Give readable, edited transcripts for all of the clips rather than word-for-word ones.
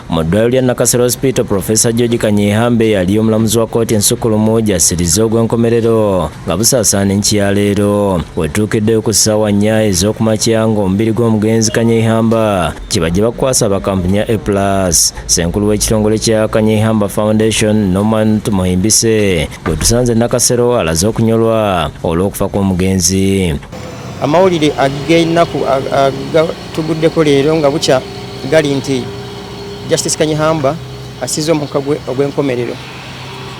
mu ddwaliro lya Nakasero Hospital. Professor George Kanyihambe yali omulamuzi wa kkooti ensukulumu jasiriza ogw'enkomerero nga busaasaana enki ya leero wetuukiddeyo ku ssaawa 4 ez'okumakya ng'omubiri gw'omugenzi Kanyihamba kibajje bakwasa bakampuni ya A+. Ssenkulu w'ekitongole kya Kanyihamba Foundation Norman Tumuhimbise bwe tusanze Nakasero alaze okunyolwa olw'okufa kw'omugenzi. Amawulire ag'ennaku agatuguddeko leero nga bukya gali nti Justice Kanyihamba asize omukka gwe ogw'enkomerero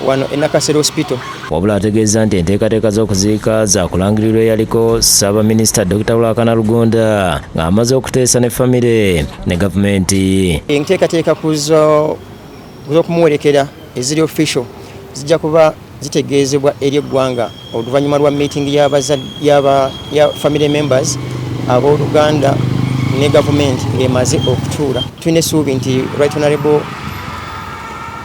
wano e Nakasero Hospital. Wabula ategeeza nti enteekateeka z'okuziika zaakulangirirwa eyaliko Ssaabaminisita Dr. Lwakana Lugonda ng'amaze okuteesa ne famire ne gavumenti. Enteekateeka z'okumuwerekera eziri official zijja kuba zitegeezebwa eri eggwanga oluvannyuma lwa meeting ya family members ab'Oluganda ne gavumenti ng'emaze okutuula. Tulina essuubi nti Right Honorable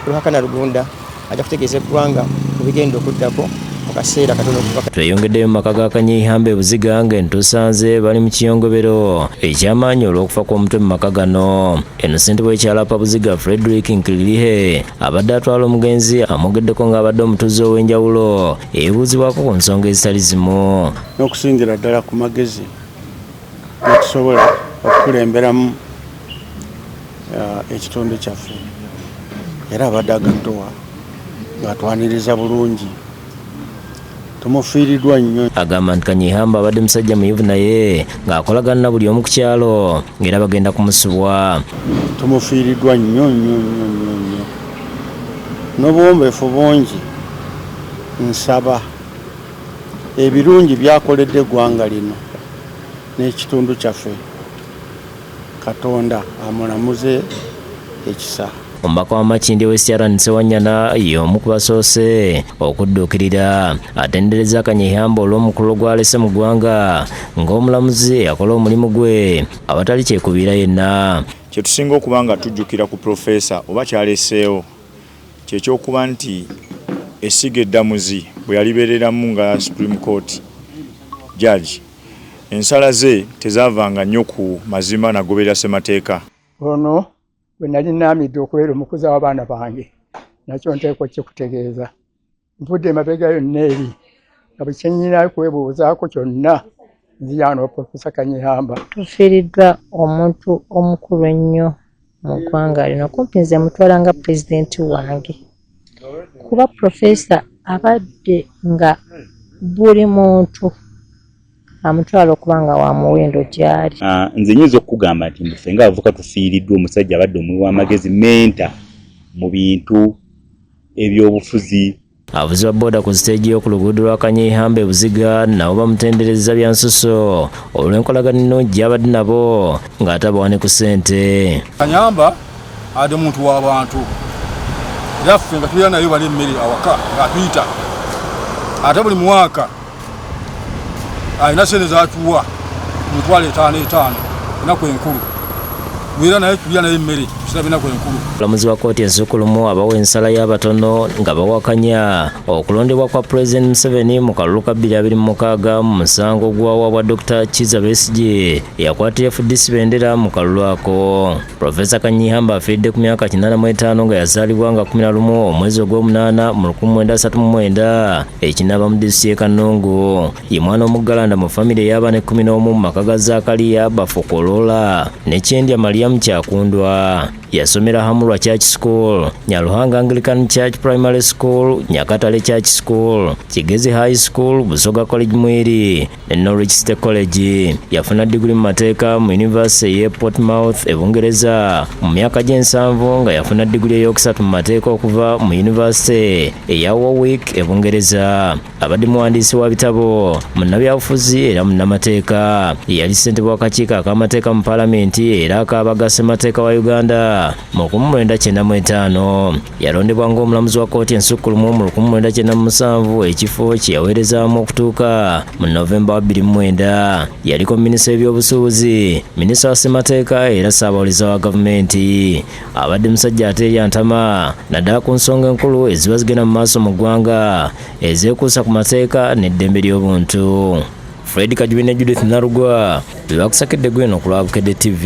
Lwakana Lugonda ajja kutegeeza eggwanga ku bigenda okuddako mu kaseera katono okuva. Tweyongeddeyo mu maka ga Kanyihamba e Buziga ng'entuusanze bali mu kiyongobero eky'amaanyi olw'okufa kw'omutwe mu maka gano. Innocent bw'ekyalapa Buziga Frederick Nkiririhe abadde atwala omugenzi amwogeddeko ng'abadde omutuuze ow'enjawulo eyeebuuzibwako ku nsonga ezitali zimu. N'okusingira ddala ku magezi netusobola okukulemberamu ekitundu kyaffe era abadde agattowa ng'atwaniriza bulungi. Tumufiiriddwa nnyo. Agamba nti Kanyihamba abadde musajja muyivu naye ng'akolagana na buli omu ku kyalo ng'era bagenda kumusubwa. Tumufiiriddwa nnyo nnyo nnyo nnyo n'obuwombeefu bungi. Nsaba ebirungi byakoledde eggwanga lino n'ekitundu kyaffe Katonda amulamuze ekisa. Omubaka wa Makindye West Aran Ssewanyana y'omu ku basoose okudduukirira atendereza Kanyihamba olw'omukolo gw'alese mu ggwanga ng'omulamuzi akola omulimu gwe abatali kyekubiira yenna. Kye tusinga okuba nga tujjukira ku profesa oba kyaleseewo kyekyokuba nti essiga eddamuzi bwe yalibeereramu nga Supreme Court judge ensala ze tezaavanga nnyo ku mazima nagoberera ssemateeka. Ono bwe nali naamidde okubeera omukuza w'abaana bange nakyo nteekwa kikutegeeza. Nvudde emabega yonna eri nga bwe kyennyina kwebuuzaako kyonna nziyano Profesa Kanyihamba. Tufiiriddwa omuntu omukulu ennyo mu ggwanga lino kumpi nze mutwala nga pulezidenti wange kuba Profesa abadde nga buli muntu amutwala okuba nga wa muwendo gy'ali. Nze nyinza okugamba nti ffe ng'abavubuka tufiiriddwa omusajja abadde omuwi w'amagezi menta mu bintu eby'obufuzi. Abavuzi ba booda ku siteegi y'oku luguudo lwa Kanyihamba e Buziga nabo bamutendereza bya nsuso olw'enkolagana ennungi gy'abadde nabo ng'atabawa ne ku ssente. Kanyihamba ade muntu w'abantu era ffe nga tulina naye bali emmere awaka ng'atuyita ate buli mwaka alina sente z'atuwa emitwalo 5 enaku enkulu era naye tulya naye emmere tusiraba enaku enkulu. Omulamuzi wa kkooti ensukulumu abawa ensala y'abatono nga bawakanya okulondebwa kwa Pulezidenti Museveni mu kalulu ka 2026 mu musango ogwawaabwa Dr. Kizza Besigye eyakwatira FDC bendera mu kalulu ako. Profesa Kanyihamba afiiridde ku myaka 85 nga yazaalibwa nga 11 omwezi ogw'omunaana mu 1939 ekinaba mu disitulikiti y'e Kanungu. Ye mwana omuggalanda mu famire y'abaana 11 mu maka ga Zakariya Bafokolola ne Kyendya Mariam Kyakundwa. Yasomera Hamurwa Church School, Nyaluhanga Anglican Church Primary School, Nyakatale Church School, Kigezi High School, Busoga College Mwiri, ne Norwich State College. Yafuna degree mu mateeka mu University y'e Portsmouth e Bungereza mu myaka gy'ensanvu nga yafuna degree ey'okusatu mu mateeka okuva mu University eya Warwick e Bungereza. Abadde muwandiisi wa bitabo, munnabyabufuzi era munnamateeka. Yali ssentebe w'akakiiko ak'amateeka mu Paalamenti era akaabaga ssemateeka wa Uganda mu 1995. Yalondebwa ng'omulamuzi wa kkooti ensukulumu mu 1997 ekifo kye yaweerezaamu okutuuka mu Novemba 2009. Yaliko minisita w'ebyobusuubuzi, minisita wa ssemateeka era ssaabawolereza wa gavumenti. Abadde musajja ateerya ntama naddala ku nsonga enkulu eziba zigenda mu maaso mu ggwanga ezeekuusa ku mateeka n'eddembe ly'obuntu. Fred Kajubi ne Judith Narugwa bebakusakidde gweno ku Lwabukedde TV.